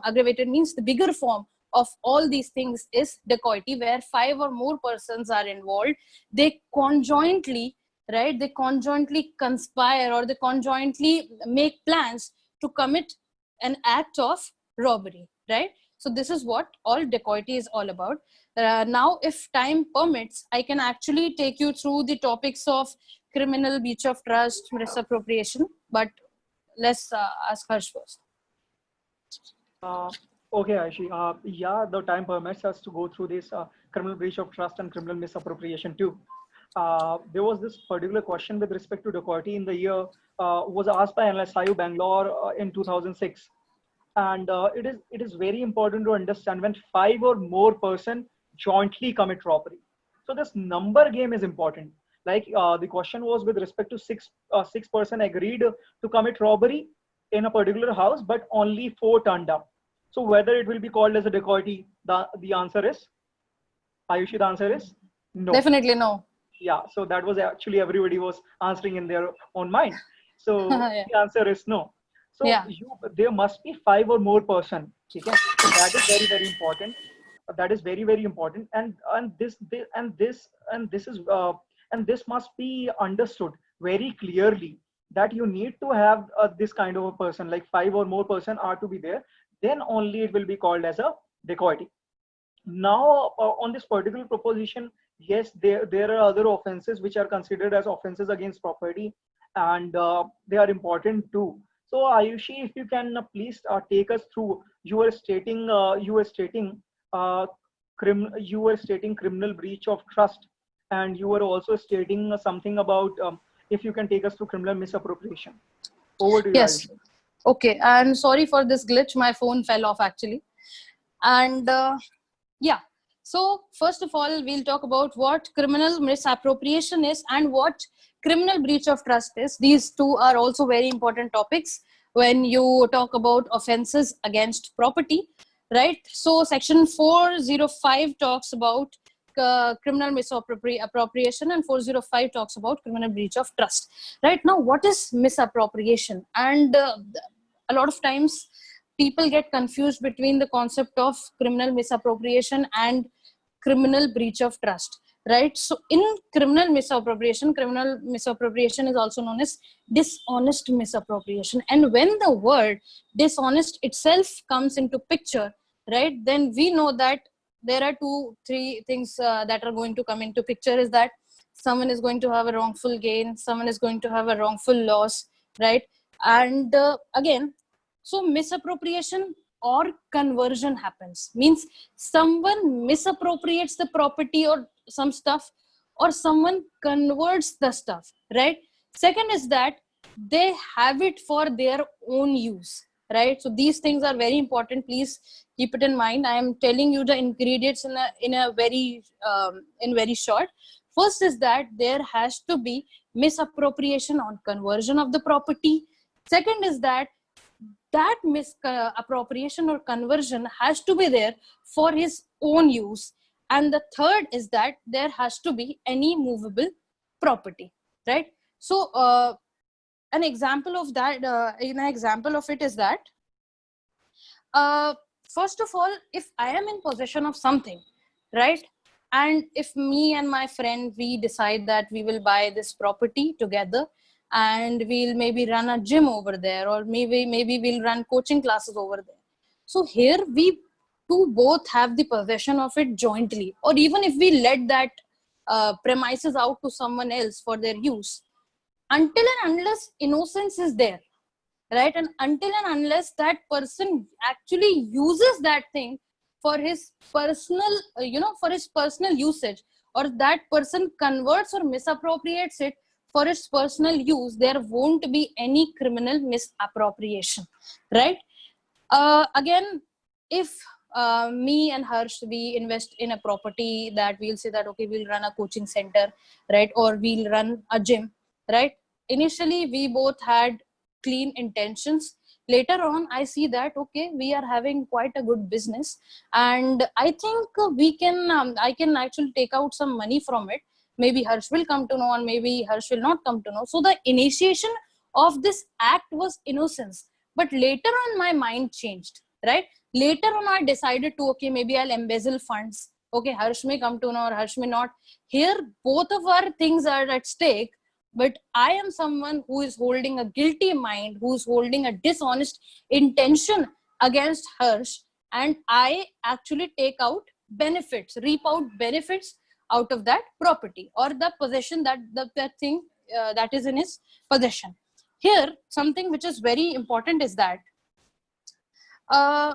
aggravated means the bigger form of all these things is dacoity, where 5 or more persons are involved. They conjointly, right? They conjointly conspire, or they conjointly make plans to commit an act of robbery, right? So this is what all dacoity is all about. Now, if time permits, I can actually take you through the topics of criminal breach of trust, misappropriation, but let's ask Harsh first. Uh, okay, Aishi. Yeah, the time permits us to go through this criminal breach of trust and criminal misappropriation too. There was this particular question with respect to dacoity in the year was asked by NLSIU Bangalore in 2006, and it is very important to understand when five or more person jointly commit robbery. So this number game is important. Like the question was with respect to six person agreed to commit robbery in a particular house, but only four turned up. So whether it will be called as a dacoity, the answer is, Ayushi, the answer is no. Definitely no. Yeah, so that was actually everybody was answering in their own mind. So Yeah. the answer is no. So Yeah. there must be five or more person. Okay, so that is very very important. That is very very important, and this must be understood very clearly that you need to have this kind of a person, like five or more person are to be there. Then only it will be called as a dacoity. Now on this particular proposition, yes, there are other offenses which are considered as offenses against property, and they are important too. So Ayushi, if you can please take us through, you were stating criminal breach of trust, and you were also stating something about if you can take us through criminal misappropriation. Over to you, Yes. Ayushi. Okay. And sorry for this glitch. My phone fell off actually. And yeah. So first of all, we'll talk about what criminal misappropriation is and what criminal breach of trust is. These two are also very important topics when you talk about offenses against property, right? So section 405 talks about criminal misappropriation, and 405 talks about criminal breach of trust. Right now, what is misappropriation? And a lot of times people get confused between the concept of criminal misappropriation and criminal breach of trust, right? So in criminal misappropriation is also known as dishonest misappropriation. And when the word dishonest itself comes into picture, right, then we know that there are three things that are going to come into picture. Is that someone is going to have a wrongful gain, someone is going to have a wrongful loss, right? And again, so misappropriation or conversion happens, means someone misappropriates the property or some stuff, or someone converts the stuff, right? Second is that they have it for their own use, right? So these things are very important. Please keep it in mind. I am telling you the ingredients in a very in very short. First is that there has to be misappropriation on conversion of the property. Second is that misappropriation or conversion has to be there for his own use. And the third is that there has to be any movable property, right? So an example of that, an example of it is that uh, first of all, if I am in possession of something, right, and if me and my friend, we decide that we will buy this property together, and we'll maybe run a gym over there, or maybe we'll run coaching classes over there. So here we two both have the possession of it jointly, or even if we let that premises out to someone else for their use, until and unless innocence is there, right, and until and unless that person actually uses that thing for his personal for his personal usage, or that person converts or misappropriates it for his personal use, there won't be any criminal misappropriation, right? Again, if me and Harsh, we invest in a property that we'll say that, okay, we'll run a coaching center, right? Or we'll run a gym, right? Initially, we both had clean intentions. Later on, I see that, okay, we are having quite a good business. And I think I can actually take out some money from it. Maybe Harsh will come to know, and maybe Harsh will not come to know. So the initiation of this act was innocence, but later on my mind changed, right? Later on I decided to, okay, maybe I'll embezzle funds. Okay, Harsh may come to know or Harsh may not. Here both of our things are at stake, but I am someone who is holding a guilty mind, who's holding a dishonest intention against Harsh. and I actually take out benefits, reap out benefits out of that property or the possession that thing that is in his possession. Here, something which is very important is that uh,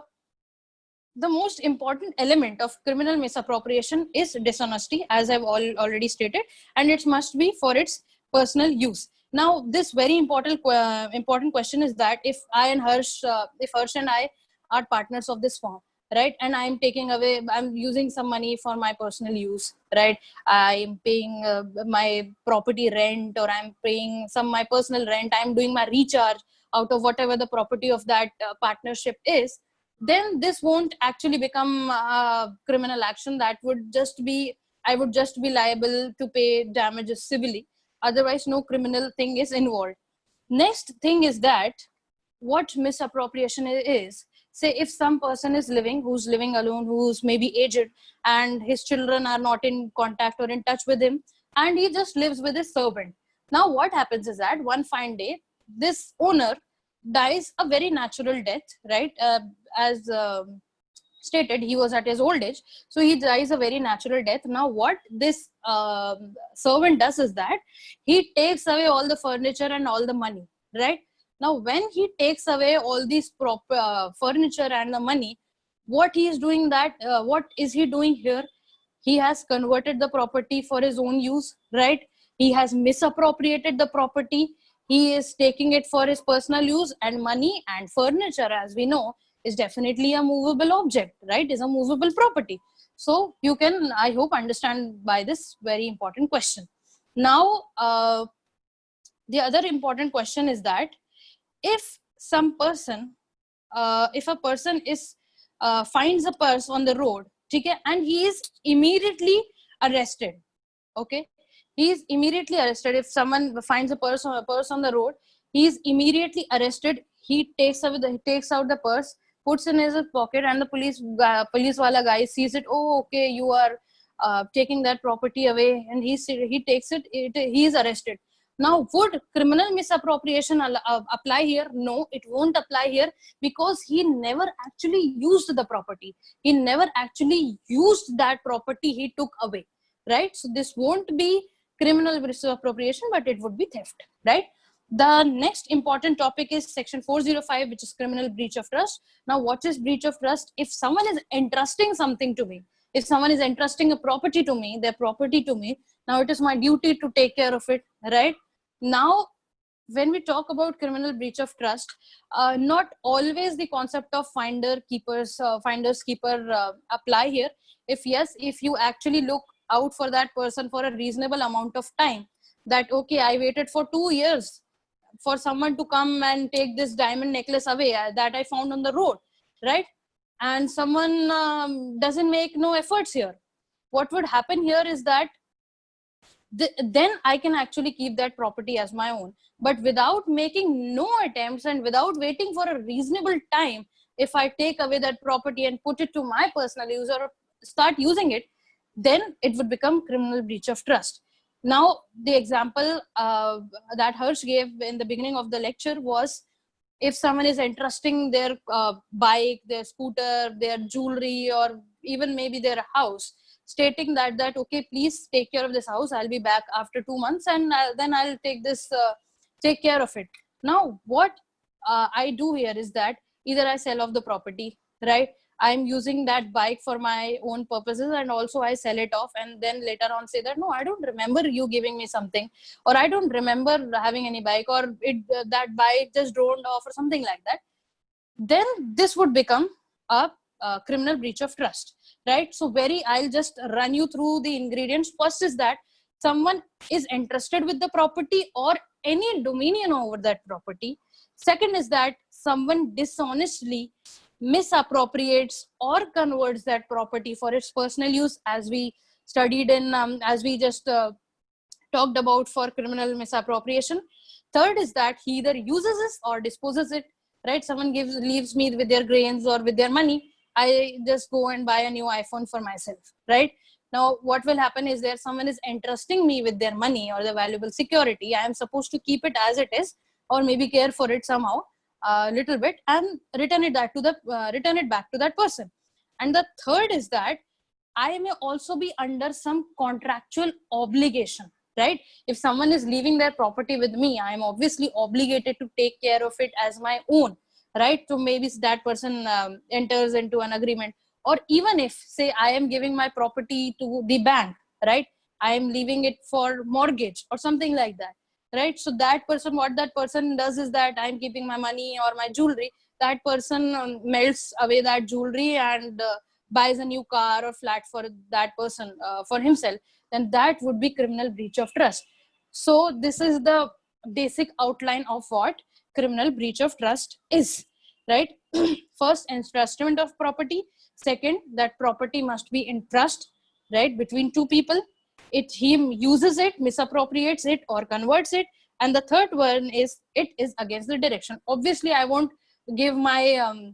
the most important element of criminal misappropriation is dishonesty, as I've already stated, and it must be for its personal use. Now, this very important question is that if Harsh and I are partners of this firm, right, and I'm using some money for my personal use, right, I'm paying my property rent, or I'm paying my personal rent, I'm doing my recharge out of whatever the property of that partnership is, then this won't actually become a criminal action. That would just be, I would just be liable to pay damages civilly. Otherwise, no criminal thing is involved. Next thing is that what misappropriation is. Say if some person is who's living alone, who's maybe aged, and his children are not in contact or in touch with him, and he just lives with his servant. Now, what happens is that one fine day, this owner dies a very natural death, right? As stated, he was at his old age, so he dies a very natural death. Now, what this servant does is that he takes away all the furniture and all the money, right? Now, when he takes away all these furniture and the money, what he is doing what is he doing here? He has converted the property for his own use, right? He has misappropriated the property. He is taking it for his personal use, and money and furniture, as we know, is definitely a movable object, right? Is a movable property. So you can, I hope, understand by this very important question. Now, the other important question is that if some person, if a person is finds a purse on the road, okay, and he is immediately arrested, okay, he is immediately arrested. If someone finds a purse on the road, he is immediately arrested. He takes out the purse, puts in his pocket, and the police wala guy sees it. Oh, okay, you are taking that property away, and he takes it. He is arrested. Now, would criminal misappropriation apply here? No, it won't apply here, because he never actually used the property. He never actually used that property he took away, right? So this won't be criminal misappropriation, but it would be theft, right? The next important topic is section 405, which is criminal breach of trust. Now, what is breach of trust? If someone is entrusting something to me, if someone is entrusting a property to me, their property to me, now it is my duty to take care of it, right? Now, when we talk about criminal breach of trust, not always the concept of finders keeper apply here. If yes, if you actually look out for that person for a reasonable amount of time, that okay, I waited for 2 years for someone to come and take this diamond necklace away that I found on the road, right? And someone doesn't make no efforts here. What would happen here is that then I can actually keep that property as my own. But without making no attempts and without waiting for a reasonable time, if I take away that property and put it to my personal use or start using it, then it would become criminal breach of trust. Now, the example that Harsh gave in the beginning of the lecture was, if someone is entrusting their bike, their scooter, their jewelry, or even maybe their house, stating that okay, please take care of this house, I'll be back after 2 months, and then I'll take care of it. Now, what I do here is that either I sell off the property, right? I'm using that bike for my own purposes, and also I sell it off, and then later on say that no, I don't remember you giving me something, or I don't remember having any bike, or that bike just droned off, or something like that. Then this would become a criminal breach of trust, right? So I'll just run you through the ingredients. First is that someone is entrusted with the property or any dominion over that property. Second is that someone dishonestly misappropriates or converts that property for its personal use, as we studied in as we just talked about for criminal misappropriation. Third is that he either uses it or disposes it, right? Someone leaves me with their grains or with their money, I just go and buy a new iPhone for myself, right? Now, what will happen is there someone is entrusting me with their money or the valuable security. I am supposed to keep it as it is, or maybe care for it somehow. a little bit and return it back to that person. And the third is that I may also be under some contractual obligation, right? If someone is leaving their property with me, I am obviously obligated to take care of it as my own, right? So maybe that person enters into an agreement. Or even if, say, I am giving my property to the bank, right? I am leaving it for mortgage or something like that, right? So that person, what that person does is that I'm keeping my money or my jewelry. That person melts away that jewelry and buys a new car or flat for that person, for himself, then that would be criminal breach of trust. So this is the basic outline of what criminal breach of trust is, right? First, entrustment of property. Second, that property must be in trust, right, between two people. He uses it, misappropriates it, or converts it. And the third one is it is against the direction. Obviously, I won't give my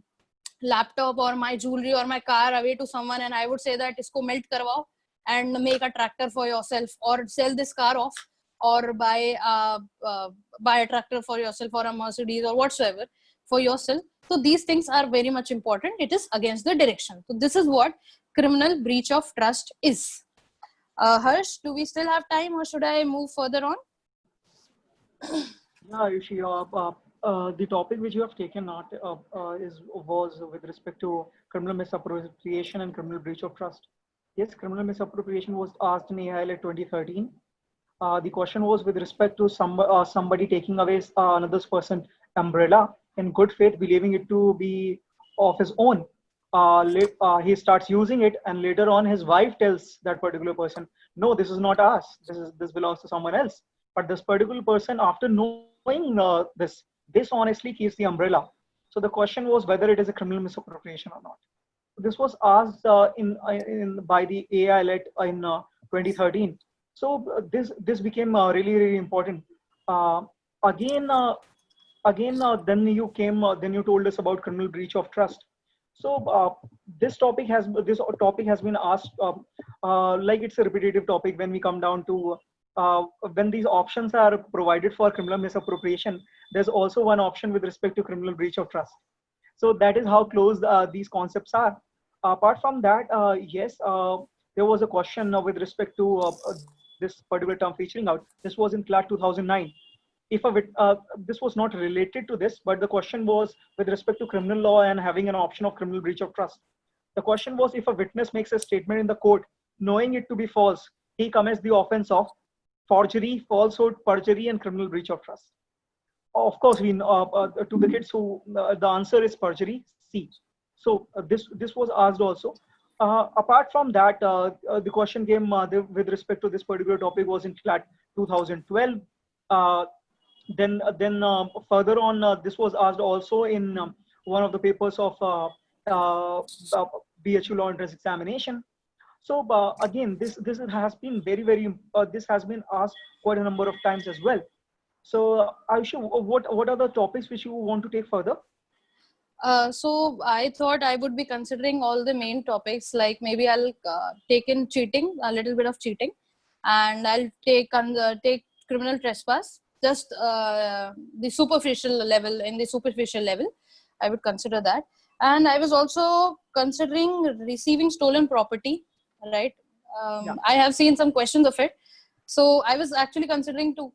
laptop or my jewelry or my car away to someone and I would say that isko melt karwao and make a tractor for yourself, or sell this car off, or buy a tractor for yourself, or a Mercedes or whatsoever for yourself. So these things are very much important. It is against the direction. So this is what criminal breach of trust is. Harsh, do we still have time or should I move further on? Yeah, Ayushi, the topic which you have taken out was with respect to criminal misappropriation and criminal breach of trust. Yes, criminal misappropriation was asked in AIL at 2013. The question was with respect to somebody taking away another person's umbrella in good faith, believing it to be of his own. He starts using it, and later on, his wife tells that particular person, "No, this is not us. This belongs to someone else." But this particular person, after knowing this, dishonestly keeps the umbrella. So the question was whether it is a criminal misappropriation or not. This was asked by the AILET in 2013. So this became really important. Uh, again, then you told us about criminal breach of trust. So this topic has been asked like it's a repetitive topic when we come down to when these options are provided for criminal misappropriation. There's also one option with respect to criminal breach of trust. So that is how close these concepts are. Apart from that, yes, there was a question with respect to this particular term featuring out. This was in CLAT 2009. This was not related to this, but the question was with respect to criminal law and having an option of criminal breach of trust. The question was, if a witness makes a statement in the court knowing it to be false, he commits the offense of forgery, falsehood, perjury, and criminal breach of trust. Of course, to the kids who the answer is perjury, C. So this was asked also. Apart from that, the question came with respect to this particular topic was in CLAT 2012. Then further on, this was asked also in one of the papers of BHU law entrance examination. So again, this has been very this has been asked quite a number of times as well. So Ayushi, what are the topics which you want to take further? So I thought I would be considering all the main topics, like maybe I'll take in cheating, a little bit of cheating, and I'll take criminal trespass, just the superficial level. In the superficial level, I would consider that. And I was also considering receiving stolen property, right? Yeah. I have seen some questions of it. So I was actually considering to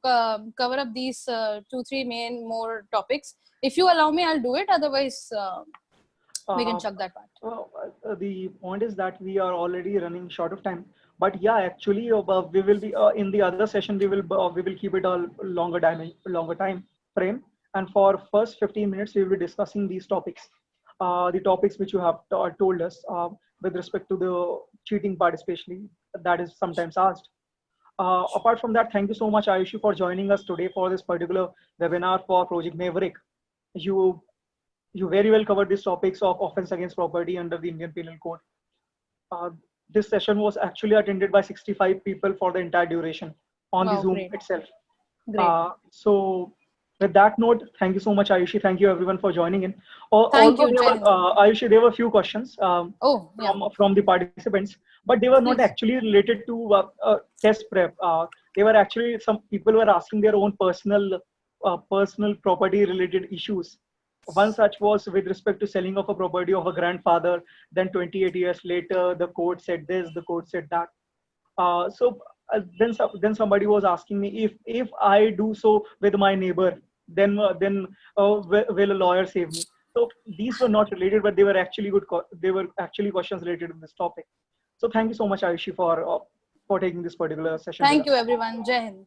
cover up these 2-3 main more topics. If you allow me, I'll do it. Otherwise, we can chuck that part. The point is that we are already running short of time. But yeah, actually, we will be in the other session. We will keep it a longer time frame. And for first 15 minutes, we will be discussing these topics, the topics which you have told us with respect to the cheating part, especially that is sometimes asked. Apart from that, thank you so much, Ayushi, for joining us today for this particular webinar for Project Maverick. You very well covered these topics of offense against property under the Indian Penal Code. This session was actually attended by 65 people for the entire duration on the Zoom itself. Great. So with that note, thank you so much, Ayushi. Thank you everyone for joining in. Thank you, Ayushi, there were a few questions from the participants, but they were not actually related to test prep. They were actually, some people were asking their own personal property related issues. One such was with respect to selling of a property of a grandfather. Then 28 years later, the court said this, the court said that. Then somebody was asking me if I do so with my neighbor, will a lawyer save me? So these were not related, but they were actually they were actually questions related to this topic. So thank you so much, Ayushi, for taking this particular session with Thank us. you, everyone. Jai Hind.